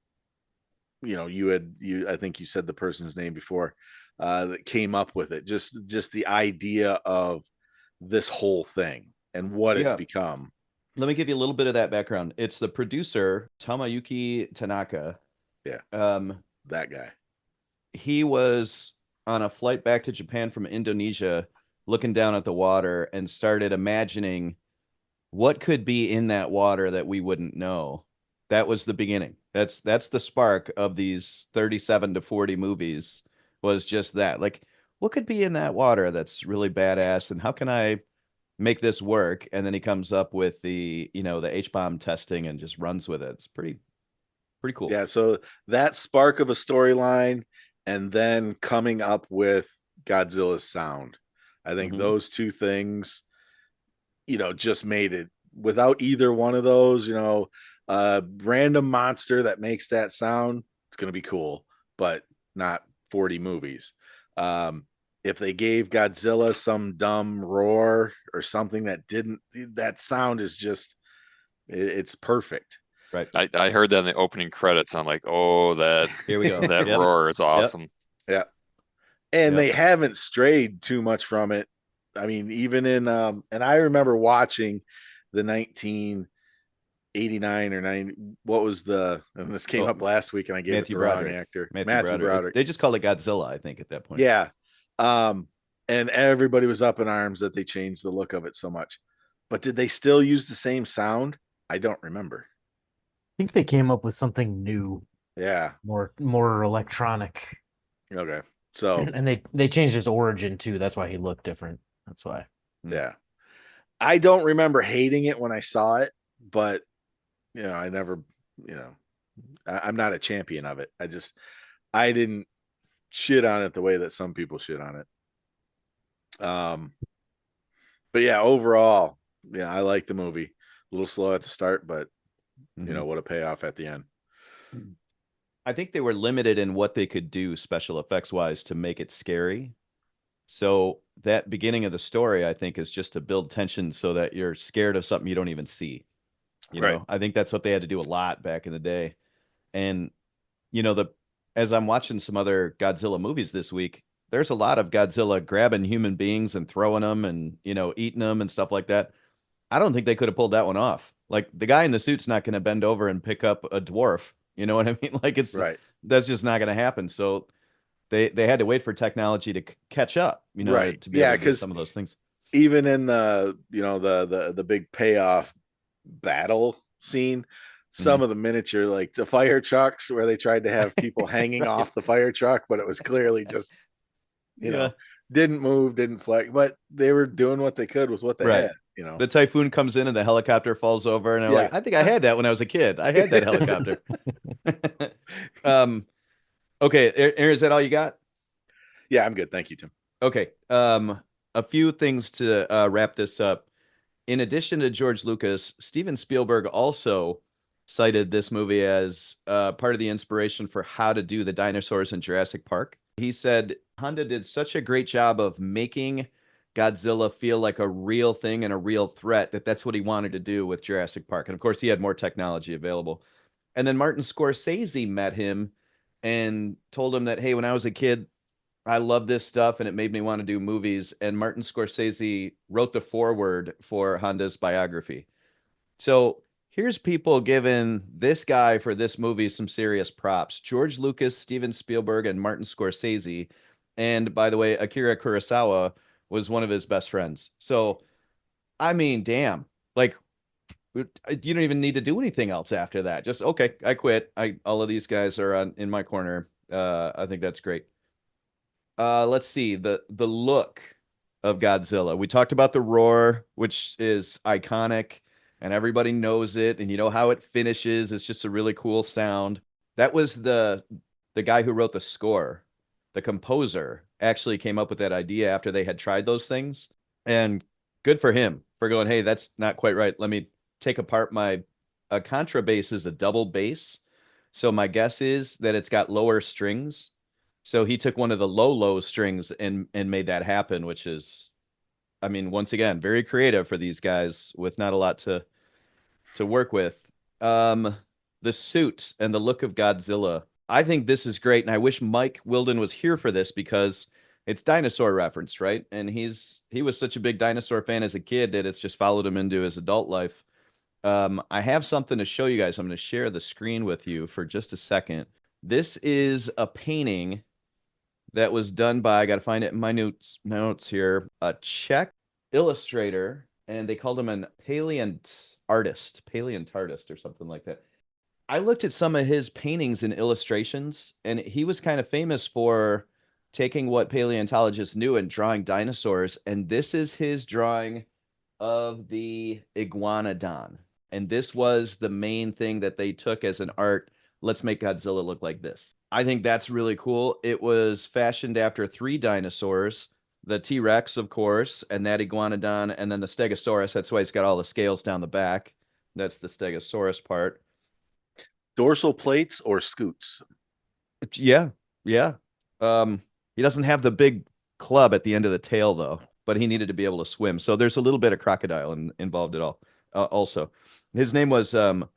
I think you said the person's name before, that came up with it. Just the idea of this whole thing and what it's become. let me give you a little bit of that background. It's the producer, Tamayuki Tanaka. Yeah. That guy. He was on a flight back to Japan from Indonesia, looking down at the water and started imagining what could be in that water that we wouldn't know. That was the beginning. That's the spark of these 37 to 40 movies, was just that. Like, what could be in that water that's really badass, and how can I make this work? And then he comes up with the H-bomb testing and just runs with it. It's pretty cool. Yeah, so that spark of a storyline and then coming up with Godzilla's sound. I think those two things, just made it. Without either one of those, a random monster that makes that sound, it's going to be cool, but not 40 movies. If they gave Godzilla some dumb roar or something that sound is just, it's perfect. Right. I heard that in the opening credits. I'm like, oh, Here we go. that Yep. roar is awesome. Yeah. And Yep. they haven't strayed too much from it. I mean, even in and I remember watching the 1989 or 90, what was and this came up last week and I gave Matthew it the wrong Broderick. actor. Matthew Broderick. They just called it Godzilla, I think, at that point. Yeah. And everybody was up in arms that they changed the look of it so much. But did they still use the same sound? I don't remember. I think they came up with something new. Yeah. More electronic. Okay. So and they changed his origin too. That's why he looked different. That's why. Yeah. I don't remember hating it when I saw it, but I never, I'm not a champion of it. I didn't shit on it the way that some people shit on it. But yeah, overall, yeah, I like the movie. A little slow at the start, but what a payoff at the end. I think they were limited in what they could do special effects wise to make it scary. So that beginning of the story, I think, is just to build tension so that you're scared of something you don't even see. I think that's what they had to do a lot back in the day. And, as I'm watching some other Godzilla movies this week, there's a lot of Godzilla grabbing human beings and throwing them and, eating them and stuff like that. I don't think they could have pulled that one off. Like, the guy in the suit's not going to bend over and pick up a dwarf. You know what I mean? Like, that's just not going to happen. So they had to wait for technology to catch up, to be able to do some of those things. Even in the, the big payoff battle scene, some of the miniature, like the fire trucks where they tried to have people hanging off the fire truck, but it was clearly just, didn't move, didn't flex, but they were doing what they could with what they had. The typhoon comes in and the helicopter falls over, and I'm like, I think I had that when I was a kid. I had that helicopter. Okay, Aaron, is that all you got? Yeah, I'm good. Thank you, Tim. Okay. A few things to wrap this up. In addition to George Lucas, Steven Spielberg also cited this movie as part of the inspiration for how to do the dinosaurs in Jurassic Park. He said Honda did such a great job of making Godzilla feel like a real thing and a real threat that's what he wanted to do with Jurassic Park. And of course, he had more technology available. And then Martin Scorsese met him and told him that, hey, when I was a kid, I love this stuff and it made me want to do movies. And Martin Scorsese wrote the foreword for Honda's biography. So here's people giving this guy for this movie some serious props. George Lucas, Steven Spielberg, and Martin Scorsese. And by the way, Akira Kurosawa was one of his best friends. So, I mean, damn, like, you don't even need to do anything else after that. Just, okay, I quit. All of these guys are in my corner. I think that's great. Let's see, the look of Godzilla. We talked about the roar, which is iconic and everybody knows it, and how it finishes. It's just a really cool sound. That was the guy who wrote the score. The composer actually came up with that idea after they had tried those things, and good for him for going, hey, that's not quite right. Let me take apart a contrabass is a double bass. So my guess is that it's got lower strings. So he took one of the low strings and made that happen, which is, I mean, once again, very creative for these guys with not a lot to work with. The suit and the look of Godzilla. I think this is great, and I wish Mike Wilden was here for this because it's dinosaur reference, right? And he was such a big dinosaur fan as a kid that it's just followed him into his adult life. I have something to show you guys. I'm going to share the screen with you for just a second. This is a painting that was done by, I got to find it in my notes here, a Czech illustrator, and they called him an paleontologist or something like that. I looked at some of his paintings and illustrations, and he was kind of famous for taking what paleontologists knew and drawing dinosaurs. And this is his drawing of the iguanodon. And this was the main thing that they took as an art. Let's make Godzilla look like this. I think that's really cool. It was fashioned after 3 dinosaurs, the T-Rex, of course, and that iguanodon, and then the Stegosaurus. That's why it's got all the scales down the back. That's the Stegosaurus part. Dorsal plates or scoots? Yeah, yeah. He doesn't have the big club at the end of the tail, though, but he needed to be able to swim. So there's a little bit of crocodile involved at all. Also, his name was Zdeněk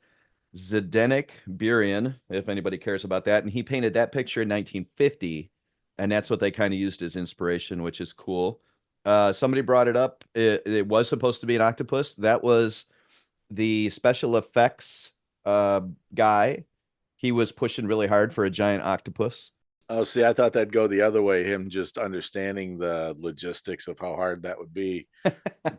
Burian, if anybody cares about that. And he painted that picture in 1950, and that's what they kind of used as inspiration, which is cool. Somebody brought it up. It was supposed to be an octopus. That was the special effects guy. He was pushing really hard for a giant octopus. Oh, see, I thought that'd go the other way. Him just understanding the logistics of how hard that would be,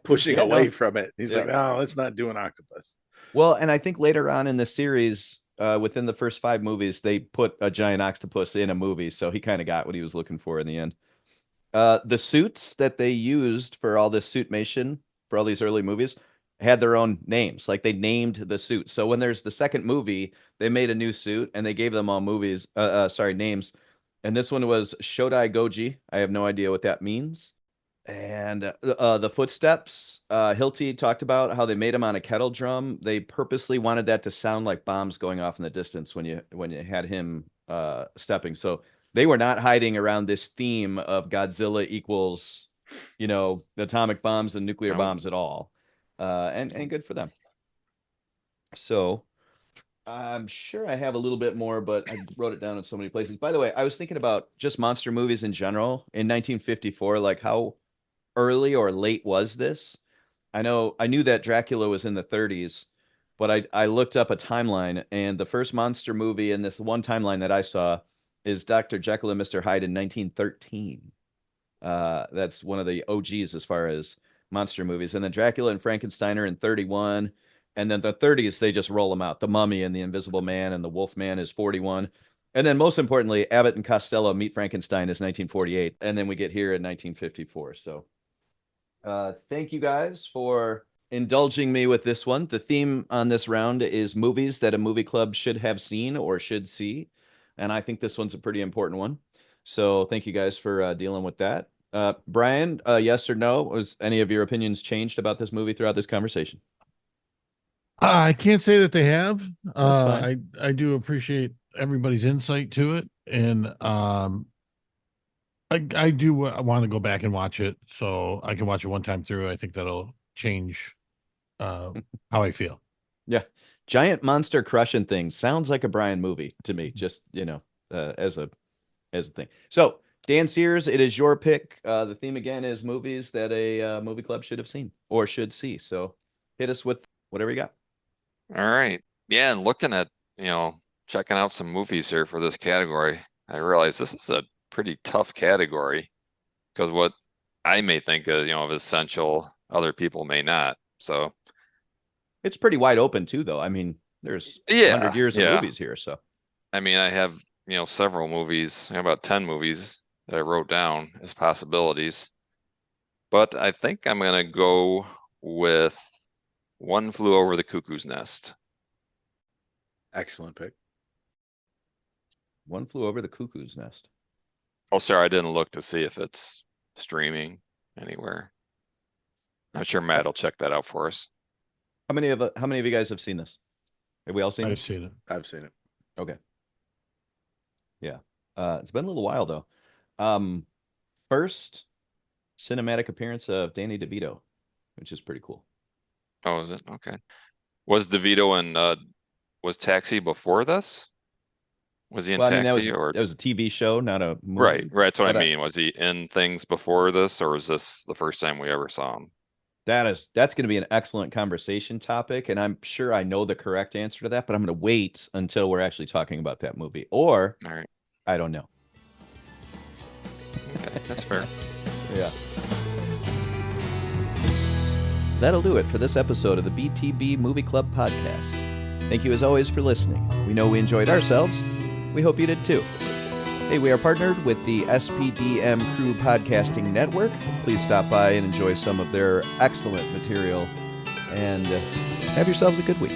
pushing Yeah, away no. from it. He's Yeah. like, "Oh, let's not do an octopus." Well, and I think later on in the series, within the first 5 movies, they put a giant octopus in a movie, so he kind of got what he was looking for in the end. The suits that they used for all this suitmation for all these early movies had their own names. Like they named the suit. So when there's the second movie, they made a new suit and they gave them all names. And this one was Shodai Goji. I have no idea what that means. And the footsteps, Hilty talked about how they made them on a kettle drum. They purposely wanted that to sound like bombs going off in the distance when you had him stepping. So they were not hiding around this theme of Godzilla equals, the atomic bombs and nuclear bombs at all. And good for them. So I'm sure I have a little bit more, but I wrote it down in so many places. By the way, I was thinking about just monster movies in general in 1954, like how early or late was this? I knew that Dracula was in the 30s, but I looked up a timeline, and the first monster movie in this one timeline that I saw is Dr. Jekyll and Mr. Hyde in 1913. That's one of the OGs as far as monster movies. And then Dracula and Frankenstein are in 31. And then the 30s, they just roll them out. The Mummy and the Invisible Man and the Wolf Man is 41. And then most importantly, Abbott and Costello Meet Frankenstein is 1948. And then we get here in 1954. So thank you guys for indulging me with this one. The theme on this round is movies that a movie club should have seen or should see. And I think this one's a pretty important one. So thank you guys for dealing with that. Brian, yes or no? Was any of your opinions changed about this movie throughout this conversation? I can't say that they have. fine. I do appreciate everybody's insight to it, and I do want to go back and watch it so I can watch it one time through. I think that'll change how I feel. Yeah, giant monster crushing things sounds like a Brian movie to me. Just as a thing. So Dan Sears, it is your pick. The theme again is movies that a movie club should have seen or should see. So hit us with whatever you got. All right. Yeah, and looking at, checking out some movies here for this category, I realize this is a pretty tough category because what I may think is, of essential, other people may not. So it's pretty wide open too, though. I mean, there's 100 years of movies here. So I mean, I have, several movies, about 10 movies that I wrote down as possibilities. But I think I'm going to go with One Flew Over the Cuckoo's Nest. Excellent pick. One Flew Over the Cuckoo's Nest. Oh, sorry, I didn't look to see if it's streaming anywhere. I'm sure Matt will check that out for us. How many of you guys have seen this? Have we all seen I've it? seen it. I've seen it. Okay. Yeah. It's been a little while though. First cinematic appearance of Danny DeVito, which is pretty cool. Oh, is it? Okay. Was DeVito in was Taxi before this? Was he in Taxi or that was a TV show, not a movie? Right, that's what I mean. Was he in things before this, or is this the first time we ever saw him? That's going to be an excellent conversation topic, and I'm sure I know the correct answer to that, but I'm going to wait until we're actually talking about that movie, or All right. I don't know. Okay, that's fair. Yeah. That'll do it for this episode of the BTB Movie Club podcast. Thank you as always for listening. We know we enjoyed ourselves. We hope you did too. Hey, we are partnered with the SPDM Crew Podcasting Network. Please stop by and enjoy some of their excellent material, and have yourselves a good week.